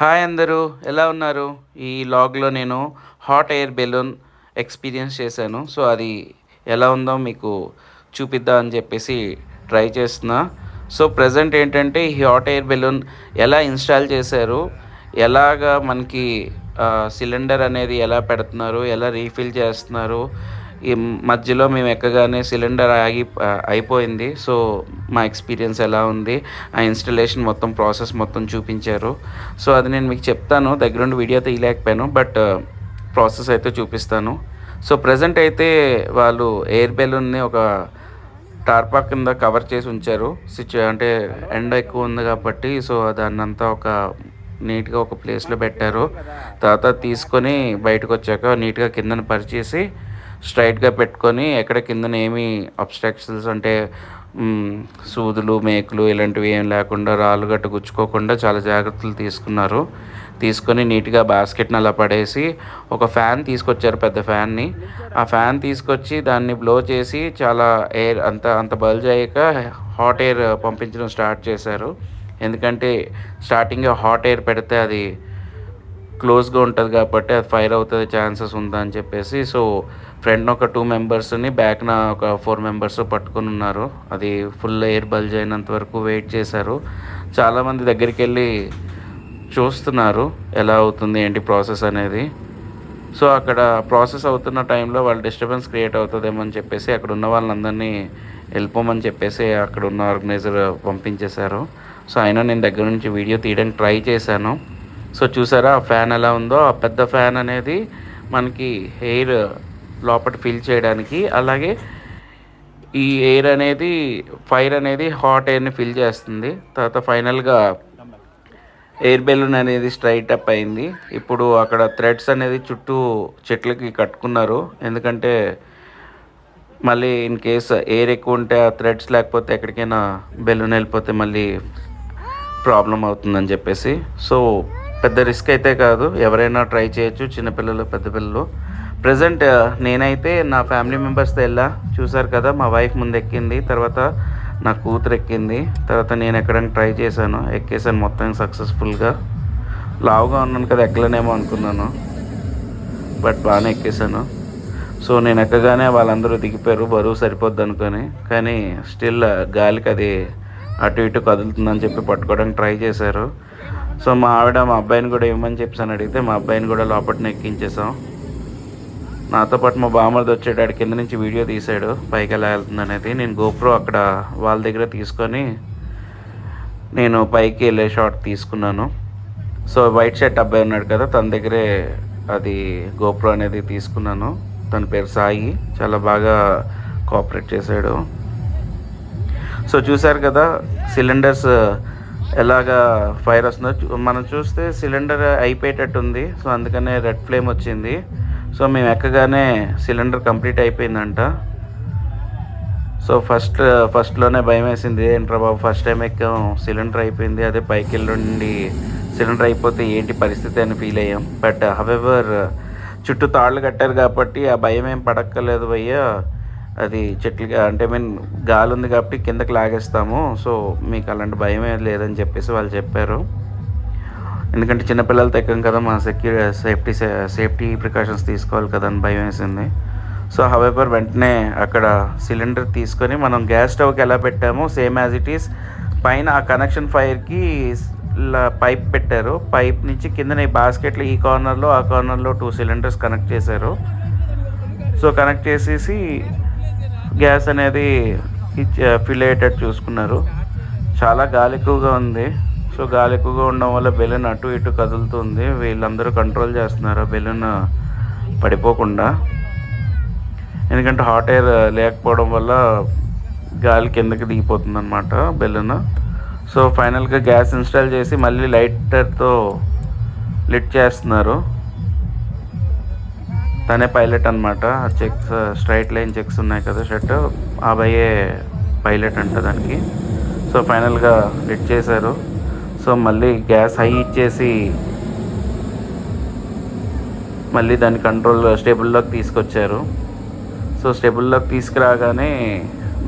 Hi అందరూ ఎలా ఉన్నారు? ఈ లాగ్‌లో నేను హాట్ ఎయిర్ బెలూన్ ఎక్స్‌పీరియన్స్ చేశాను. సో, అది ఎలా ఉందో మీకు చూపిద్దాం అని చెప్పేసి ట్రై చేస్తున్నా. సో, ప్రెజెంట్ ఏంటంటే ఈ హాట్ ఎయిర్ బెలూన్ ఎలా ఇన్‌స్టాల్ చేశారు? ఎలాగా మనకి సిలిండర్ అనేది ఎలా పెడుతున్నారు? ఎలా రీఫిల్ చేస్తున్నారు? ఈ మధ్యలో మేము ఎక్కగానే సిలిండర్ అయిపోయింది. సో, మా ఎక్స్‌పీరియన్స్ ఎలా ఉంది? ఆ ఇన్‌స్టలేషన్ మొత్తం ప్రాసెస్ మొత్తం చూపించారు. సో, అది నేను మీకు చెప్తాను. దగ్గరుండి వీడియో తీయలేకపోయాను. బట్ ప్రాసెస్ అయితే చూపిస్తాను. సో, ప్రెజెంట్ అయితే వాళ్ళు ఎయిర్ బెలూన్‌ని ఒక టార్పా కింద కవర్ చేసి ఉంచారు. అంటే ఎండ ఎక్కువ ఉంది కాబట్టి సో, దాన్నంతా ఒక నీట్‌గా ఒక ప్లేస్‌లో పెట్టారు. తర్వాత తీసుకొని బయటకొచ్చాక నీట్‌గా కిందన పరిచేసి స్ట్రెయిట్‌గా పెట్టుకొని ఎక్కడ కిందన ఏమి అబ్‌స్ట్రాక్షన్స్ అంటే సూదులు, మేకులు ఇలాంటివి ఏం లేకుండా రాళ్ళు గట్ట గుచ్చుకోకుండా చాలా జాగ్రత్తలు తీసుకున్నారు. తీసుకొని నీట్‌గా బాస్కెట్‌ని అలా పడేసి ఒక ఫ్యాన్ తీసుకొచ్చారు పెద్ద ఫ్యాన్‌ని. ఆ ఫ్యాన్ తీసుకొచ్చి దాన్ని బ్లో చేసి చాలా ఎయిర్ అంత బల్జ్ అయ్యాక హాట్ ఎయిర్ పంపించడం స్టార్ట్ చేశారు. ఎందుకంటే స్టార్టింగే హాట్ ఎయిర్ పెడితే అది క్లోజ్‌గా ఉంటది కాబట్టి అది ఫైర్ అవుతది ఛాన్సెస్ ఉందని చెప్పేసి సో, ఫ్రంట్‌న ఒక 2 మెంబర్స్‌ని బ్యాక్‌న ఒక 4 మెంబర్స్ పట్టుకొనున్నారు. అది ఫుల్ ఎయిర్ బల్జ్ అయినంత వరకు వెయిట్ చేశారు. చాలామంది దగ్గరికెళ్ళి చూస్తున్నారు. ఎలా అవుతుంది ఏంటి ప్రాసెస్ అనేది. సో, అక్కడ ప్రాసెస్ అవుతున్న టైంలో వాళ్ళు డిస్టర్బెన్స్ క్రియేట్ అవుతదేమో అని చెప్పేసి అక్కడున్న వాళ్ళందరినీ వెళ్ళిపోమని చెప్పేసి అక్కడున్న ఆర్గనైజర్ పంపించేశారు. సో, అయినా నేను దగ్గర నుంచి వీడియో తీయడానికి ట్రై చేశాను. సో, చూసారా ఆ ఫ్యాన్ ఎలా ఉందో? ఆ పెద్ద ఫ్యాన్ అనేది మనకి ఎయిర్ లోపట ఫిల్ చేయడానికి, అలాగే ఈ ఎయిర్ అనేది ఫైర్ అనేది హాట్ ఎయిర్‌ని ఫిల్ చేస్తుంది. తర్వాత ఫైనల్‌గా ఎయిర్ బెలూన్ అనేది స్ట్రైట్ అప్ అయింది. ఇప్పుడు అక్కడ థ్రెడ్స్ అనేది చుట్టూ చెట్లకి కట్టుకున్నారు. ఎందుకంటే మళ్ళీ ఇన్ కేస్ ఎయిర్ ఎక్కువ ఉంటే ఆ థ్రెడ్స్ లేకపోతే ఎక్కడికైనా బెలూన్ వెళ్ళిపోతే మళ్ళీ ప్రాబ్లమ్ అవుతుందని చెప్పేసి. సో, పెద్ద రిస్క్ అయితే కాదు. ఎవరైనా ట్రై చేయొచ్చు. చిన్నపిల్లలు, పెద్ద పిల్లలు. ప్రెజెంట్ నేనైతే నా ఫ్యామిలీ మెంబర్స్‌తో ఎళ్ళా. చూసారు కదా! మా వైఫ్ ముందెక్కింది. తర్వాత నా కూతురు ఎక్కింది. తర్వాత నేను ఎక్కడానికి ట్రై చేశాను. ఎక్కేసాను మొత్తం సక్సెస్‌ఫుల్‌గా. లావుగా ఉన్నాను కదా! ఎక్కలేనేమో అనుకున్నాను. బట్ బానే ఎక్కేసాను. సో, నేను ఎక్కగానే వాళ్ళందరూ దిగిపోయారు బరువు సరిపోద్దనుకోని. కానీ స్టిల్ గాలికి అది అటు ఇటు కదులుతుందని చెప్పి పట్టుకోవడానికి ట్రై చేశారు. సో, మా ఆవిడ మా అబ్బాయిని కూడా ఇవ్వమని చెప్పేసని అడిగితే మా అబ్బాయిని కూడా లోపటనే ఎక్కించేసాం. నాతో పాటు మా బామర్ది వచ్చాడు. ఆడు కింద నుంచి వీడియో తీశాడు పైకెలా ఎళ్తుందనేది. నేను గోప్రో అక్కడ వాళ్ళ దగ్గర తీసుకొని నేను పైకి ఎళ్ళే షాట్ తీసుకున్నాను. సో, వైట్ షర్ట్ అబ్బాయి ఉన్నాడు కదా! తన దగ్గరే అది గోప్రో అనేది తీసుకున్నాను. తన పేరు సాయి. చాలా బాగా కోఆపరేట్ చేశాడు. సో, చూసారు కదా! సిలిండర్స్ ఎలాగా ఫైర్ వస్తుందో మనం చూస్తే సిలిండర్ అయిపోయేటట్టుంది. సో, అందుకనే రెడ్ ఫ్లేమ్ వచ్చింది. సో, మేము ఎక్కగానే సిలిండర్ కంప్లీట్ అయిపోయిందంట. సో, ఫస్ట్‌లోనే భయమేసింది. ఏంట్రా బాబు ఫస్ట్ టైమ్ ఎక్కాం సిలిండర్ అయిపోయింది. అదే పైకెళ్ళుండి సిలిండర్ అయిపోతే ఏంటి పరిస్థితి అని ఫీల్ అయ్యాం. బట్ హవెవర్ చుట్టూ తాళ్ళు కట్టారు కాబట్టి ఆ భయం ఏం పడక్కర్లేదు భయ్యా. అది చెట్లుగా అంటే గాలి ఉంది కాబట్టి కిందకి లాగేస్తాము. సో, మీకు అలాంటి భయం ఏం లేదని చెప్పేసి వాళ్ళు చెప్పారు. ఎందుకంటే చిన్న పిల్లలతో ఎక్కాం కదా! మా సేఫ్టీ ప్రికాషన్స్ తీసుకోవాలి కదా అని భయమేసింది. సో, హవెవర్ వెంటనే అక్కడ సిలిండర్ తీసుకొని మనం గ్యాస్ స్టవ్‌కి ఎలా పెట్టామో సేమ్ యాజ్ ఇట్ ఈస్ పైన ఆ కనెక్షన్ ఫైర్‌కి పైప్ పెట్టారు. పైప్ నుంచి కిందన ఈ బాస్కెట్‌లో ఈ కార్నర్‌లో, ఆ కార్నర్‌లో 2 సిలిండర్స్ కనెక్ట్ చేశారు. సో, కనెక్ట్ చేసేసి గ్యాస్ అనేది ఫిల్ అయ్యేటట్టు చూసుకున్నారు. చాలా గాలి ఎక్కువగా ఉంది. సో, గాలి ఎక్కువగా ఉండడం వల్ల బెలూన్ అటు ఇటు కదులుతుంది. వీళ్ళందరూ కంట్రోల్ చేస్తున్నారు బెలూన్ పడిపోకుండా. ఎందుకంటే హాట్ ఎయిర్ లేకపోవడం వల్ల గాలి కిందకి దిగిపోతుందనమాట బెలూన్. సో, ఫైనల్‌గా గ్యాస్ ఇన్‌స్టాల్ చేసి మళ్ళీ లైటర్‌తో లిట్ చేస్తున్నారు. తనే పైలట్ అనమాట. ఆ చెక్స్ స్ట్రైట్ లైన్ చెక్స్ ఉన్నాయి కదా షర్ట్ ఆ అబ్బాయే పైలట్ అంట దానికి. సో, ఫైనల్‌గా లిట్ చేశారు. సో, మళ్ళీ గ్యాస్ హై ఇచ్చేసి మళ్ళీ దాన్ని స్టేబుల్‌లోకి తీసుకొచ్చారు. సో, స్టేబుల్‌లోకి తీసుకురాగానే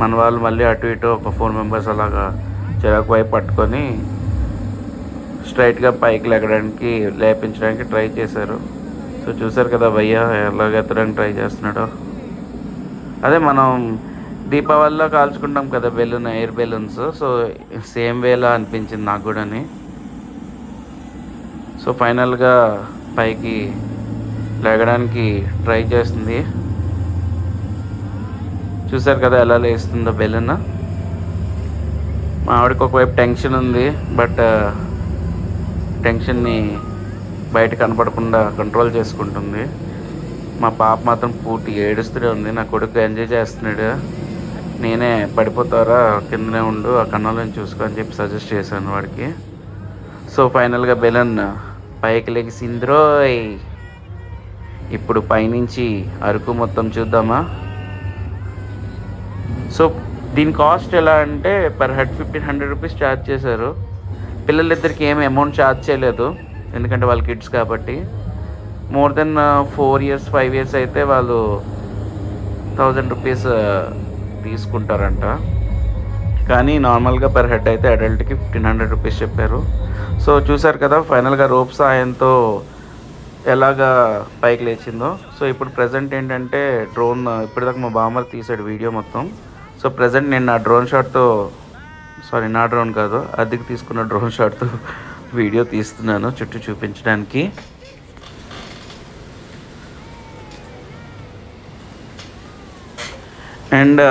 మన వాళ్ళు మళ్ళీ అటు ఇటు ఒక 4 మెంబర్స్ అలాగా చెరొక వైపు పట్టుకొని స్ట్రైట్గా పైకి లేపడానికి ట్రై చేశారు. సో చూసారు కదా భయ్య ఎలాగ ఎత్తడానికి ట్రై చేస్తున్నాడో. అదే మనం దీపావళిలో కాల్చుకుంటాం కదా balloon, air balloons. So same వేలా అనిపించింది నాకు కూడాని. సో ఫైనల్గా పైకి లేగడానికి ట్రై చేస్తుంది. చూసారు కదా ఎలా లేస్తుందో బెలూన్. మా ఆవిడకి ఒకవైపు టెన్షన్ ఉంది, బట్ టెన్షన్ని బయట కనపడకుండా కంట్రోల్ చేసుకుంటుంది. మా పాప మాత్రం పూర్తి ఏడుస్తూనే ఉంది. నా కొడుకు ఎంజాయ్ చేస్తున్నాడు. నేనే పడిపోతారా కిందనే ఉండు, ఆ కన్నాలను చూసుకో అని చెప్పి సజెస్ట్ చేశాను వాడికి. సో ఫైనల్గా బెలూన్ పైకి లెగిసింద్రోయ్. ఇప్పుడు పైనుంచి అరకు మొత్తం చూద్దామా. సో దీని కాస్ట్ ఎలా అంటే పర్ హెడ్ 1500 రూపీస్ ఛార్జ్ చేశారు. పిల్లలిద్దరికి ఏమి అమౌంట్ ఛార్జ్ చేయలేదు, ఎందుకంటే వాళ్ళ కిడ్స్ కాబట్టి. మోర్ దెన్ 4 years 5 years అయితే వాళ్ళు 1000 రూపీస్ తీసుకుంటారంట. కానీ నార్మల్గా పర్ హెడ్ అయితే అడల్ట్కి 1500 రూపీస్ చెప్పారు. సో చూసారు కదా ఫైనల్గా రోప్ సాయంతో ఎలాగా పైకి లేచిందో. సో ఇప్పుడు ప్రజెంట్ ఏంటంటే డ్రోన్, ఇప్పటిదాకా మా బామ్మర్ తీసాడు వీడియో మొత్తం. సో ప్రజెంట్ నేను నా డ్రోన్ షాట్తో, నా డ్రోన్ కాదు, అద్దెకి తీసుకున్న డ్రోన్ షాట్తో వీడియో తీస్తున్నాను చుట్టూ చూపించడానికి. అండ్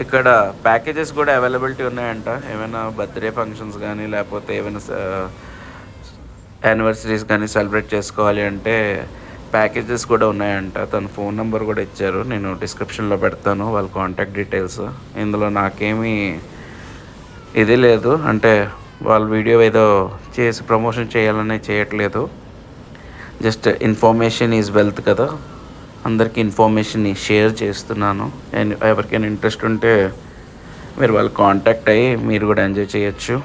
ఇక్కడ ప్యాకేజెస్ కూడా అవైలబిలిటీ ఉన్నాయంట. ఏమైనా బర్త్డే ఫంక్షన్స్ కానీ లేకపోతే ఏమైనా యానివర్సరీస్ కానీ సెలబ్రేట్ చేసుకోవాలి అంటే ప్యాకేజెస్ కూడా ఉన్నాయంట. తన ఫోన్ నెంబర్ కూడా ఇచ్చారు, నేను డిస్క్రిప్షన్లో పెడతాను వాళ్ళ కాంటాక్ట్ డీటెయిల్స్. ఇందులో నాకేమీ ఇది లేదు, అంటే వాళ్ళ వీడియో ఏదో చేసి ప్రమోషన్ చేయాలనే చేయట్లేదు. జస్ట్ ఇన్ఫర్మేషన్ ఈజ్ వెల్త్ కదా, అందరికీ ఇన్ఫర్మేషన్ని షేర్ చేస్తున్నాను. అండ్ ఎవరికైనా ఇంట్రెస్ట్ ఉంటే మీరు వాళ్ళు కాంటాక్ట్ అయ్యి మీరు కూడా ఎంజాయ్ చేయొచ్చు.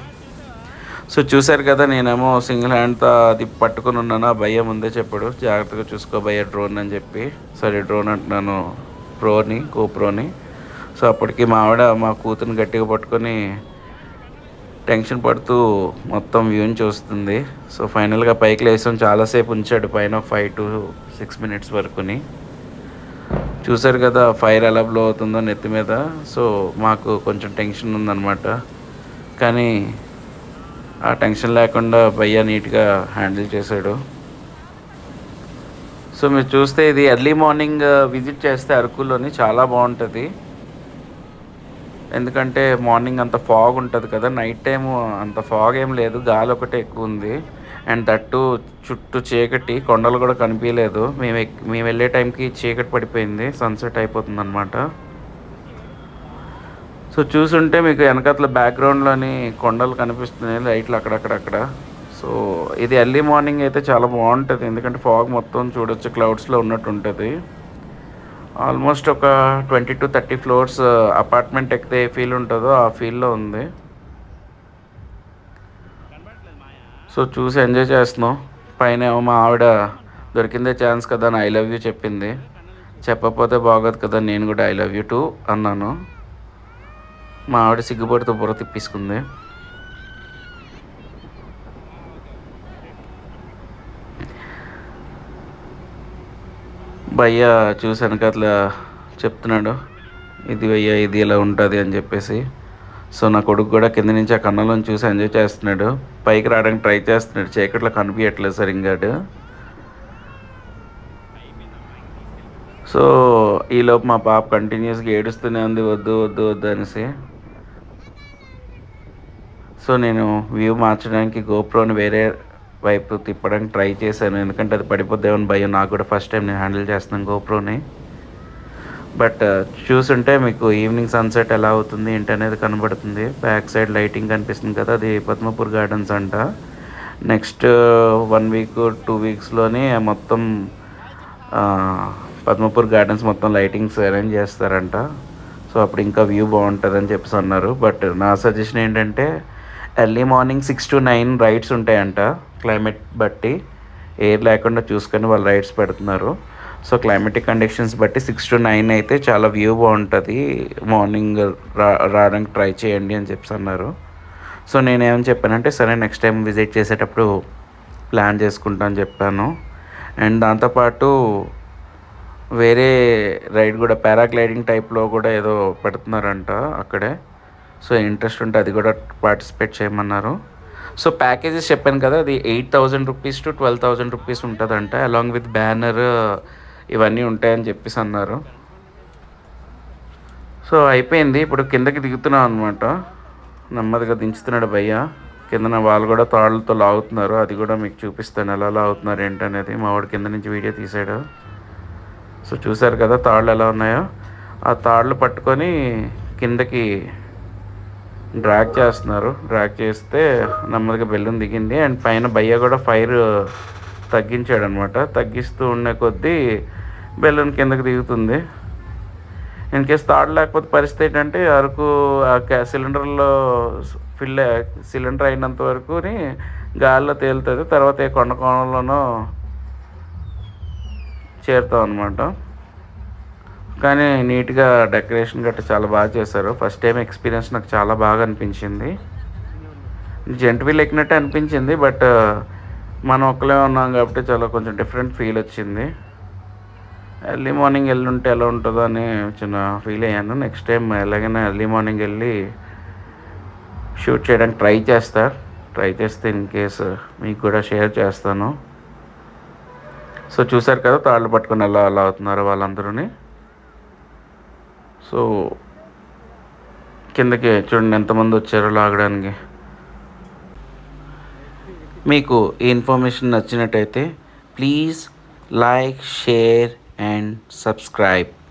సో చూసారు కదా, నేనేమో సింగిల్ హ్యాండ్తో అది పట్టుకుని ఉన్నాను. ఆ భయ్య ముందే చెప్పాడు జాగ్రత్తగా చూసుకో భయ్య డ్రోన్ అని చెప్పి. సరే డ్రోన్ అంటున్నాను, గోప్రోని. సో అప్పటికి మా ఆవిడ మా కూతురిని గట్టిగా పట్టుకొని టెన్షన్ పడుతూ మొత్తం వ్యూని చూస్తుంది. సో ఫైనల్గా పైకి లేసాం, చాలాసేపు ఉంచాడు పైన 5 to 6 minutes వరకుని. చూసారు కదా ఫైర్ ఎలా బ్లో అవుతుందో నెత్తి మీద. సో మాకు కొంచెం టెన్షన్ ఉందన్నమాట, కానీ ఆ టెన్షన్ లేకుండా భయ్య నీట్గా హ్యాండిల్ చేశాడు. సో మీరు చూస్తే ఇది ఎర్లీ మార్నింగ్ విజిట్ చేస్తే అరకులోని చాలా బాగుంటుంది. ఎందుకంటే మార్నింగ్ అంత ఫాగ్ ఉంటుంది కదా, నైట్ టైము అంత ఫాగ్ ఏం లేదు, గాలి ఒకటే ఎక్కువ ఉంది. అండ్ దట్టు చుట్టూ చీకటి, కొండలు కూడా కనిపించలేదు. మేము వెళ్ళే టైంకి చీకటి పడిపోయింది, సన్సెట్ అయిపోతుంది అనమాట. సో చూసుంటే మీకు వెనకట్ల బ్యాక్గ్రౌండ్లోని కొండలు కనిపిస్తున్నాయి, లైట్లు అక్కడక్కడక్కడ. సో ఇది ఎర్లీ మార్నింగ్ అయితే చాలా బాగుంటుంది, ఎందుకంటే ఫాగ్ మొత్తం చూడొచ్చు, క్లౌడ్స్లో ఉన్నట్టు ఉంటుంది. ఆల్మోస్ట్ ఒక 20 to 30 floors అపార్ట్మెంట్ ఎక్కితే ఏ ఫీల్ ఉంటుందో ఆ ఫీల్లో ఉంది. సో చూసి ఎంజాయ్ చేస్తున్నాం. పైన ఏమో మా ఆవిడ దొరికిందే ఛాన్స్ కదా అని ఐ లవ్ యూ చెప్పింది. చెప్పకపోతే బాగోదు కదా, నేను కూడా ఐ లవ్ యూ టూ అన్నాను. మా ఆవిడ సిగ్గుపడితో బుర్ర తిప్పేసుకుంది. భయ్య చూసాను అట్లా చెప్తున్నాడు, ఇది భయ్య ఇది ఇలా ఉంటుంది అని చెప్పేసి. సో నా కొడుకు కూడా కింద నుంచి ఆ కన్నంలో చూసి ఎంజాయ్ చేస్తున్నాడు. పైకి రావడానికి ట్రై చేస్తున్నాడు, చీకట్లో కనిపించట్లేదు సరింగాడు. సో ఈలోపు మా పాప కంటిన్యూస్గా ఏడుస్తూనే ఉంది, వద్దు వద్దు వద్దు అనేసి. సో నేను వ్యూ మార్చడానికి గోప్రోని వేరే వైపు తిప్పడానికి ట్రై చేశాను, ఎందుకంటే అది పడిపోద్దేమని భయం. నాకు కూడా ఫస్ట్ టైం నేను హ్యాండిల్ చేస్తున్నాను గోప్రోని. బట్ చూసుంటే మీకు ఈవినింగ్ సన్సెట్ ఎలా అవుతుంది ఏంటి అనేది కనబడుతుంది. బ్యాక్ సైడ్ లైటింగ్ కనిపిస్తుంది కదా, అది పద్మపూర్ గార్డెన్స్ అంట. నెక్స్ట్ 1 week 2 weeksలోనే మొత్తం పద్మపూర్ గార్డెన్స్ మొత్తం లైటింగ్స్ అరేంజ్ చేస్తారంట. సో అప్పుడు ఇంకా వ్యూ బాగుంటుందని చెప్పేసి అన్నారు. బట్ నా సజెషన్ ఏంటంటే ఎర్లీ మార్నింగ్ 6 to 9 రైడ్స్ ఉంటాయంట, క్లైమేట్ బట్టి ఎయిర్ లేకుండా చూసుకొని వాళ్ళు రైడ్స్ పెడుతున్నారు. సో క్లైమేటిక్ కండిషన్స్ బట్టి 6 to 9 అయితే చాలా వ్యూ బాగుంటుంది, మార్నింగ్ రావడానికి ట్రై చేయండి అని చెప్పి అన్నారు. సో నేనేమని చెప్పానంటే, సరే నెక్స్ట్ టైం విజిట్ చేసేటప్పుడు ప్లాన్ చేసుకుంటా అని చెప్పాను. అండ్ దాంతోపాటు వేరే రైడ్ కూడా పారాగ్లైడింగ్ టైప్‌లో కూడా ఏదో పెడుతున్నారంట అక్కడే. సో ఇంట్రెస్ట్ ఉంటే అది కూడా పార్టిసిపేట్ చేయమన్నారు. సో ప్యాకేజెస్ చెప్పాను కదా! అది 8,000 రూపీస్ టు 12,000 రూపీస్ ఉంటదంట. అలాంగ్ విత్ బ్యానర్ ఇవన్నీ ఉంటాయని చెప్పేసి అన్నారు. సో అయిపోయింది. ఇప్పుడు కిందకి దిగుతున్నాం అనమాట. నెమ్మదిగా దించుతున్నాడు భయ్య. కిందన వాళ్ళు కూడా తాళ్ళతో లాగుతున్నారు. అది కూడా మీకు చూపిస్తాను ఎలా లాగుతున్నారు ఏంటనేది. మా వాడు కింద నుంచి వీడియో తీసాడు. సో చూసారు కదా తాళ్ళు ఎలా ఉన్నాయో. ఆ తాళ్ళు పట్టుకొని కిందకి డ్రాగ్ చేస్తున్నారు. డ్రాగ్ చేస్తే నెమ్మదిగా బెలూన్ దిగింది. అండ్ పైన భయ్య కూడా ఫైర్ తగ్గించాడనమాట. తగ్గిస్తూ ఉండే కొద్దీ బెలూన్ కిందకి దిగుతుంది. ఇన్ కేస్ తాడు లేకపోతే పరిస్థితి ఏంటంటే అరకు సిలిండర్లో సిలిండర్ అయినంత వరకుని గాల్లో తేలుతుంది. తర్వాత ఏ కొండ కోణంలోనో చేరుతాం అనమాట. కానీ నీట్గా డెకరేషన్ గట్రా చాలా బాగా చేశారు. ఫస్ట్ టైం ఎక్స్పీరియన్స్ నాకు చాలా బాగా అనిపించింది. జెంట్ వీల్ ఎక్కినట్టే అనిపించింది. బట్ మనం ఒక్కలే ఉన్నాం కాబట్టి చాలా కొంచెం డిఫరెంట్ ఫీల్ వచ్చింది. ఎర్లీ మార్నింగ్ వెళ్ళుంటే ఎలా ఉంటుందో అని చిన్న ఫీల్ అయ్యాను. నెక్స్ట్ టైం ఎలాగైనా ఎర్లీ మార్నింగ్ వెళ్ళి షూట్ చేయడానికి ట్రై చేస్తే ఇన్ కేసు మీకు కూడా షేర్ చేస్తాను. సో చూసారు కదా తాళ్ళు పట్టుకొని ఎలా అవుతున్నారు వాళ్ళందరూని. సో కిందకి చూడండి ఎంతమంది వచ్చారో లాగడానికి. మీకు ఈ ఇన్ఫర్మేషన్ నచ్చినట్టయితే please like, share and subscribe.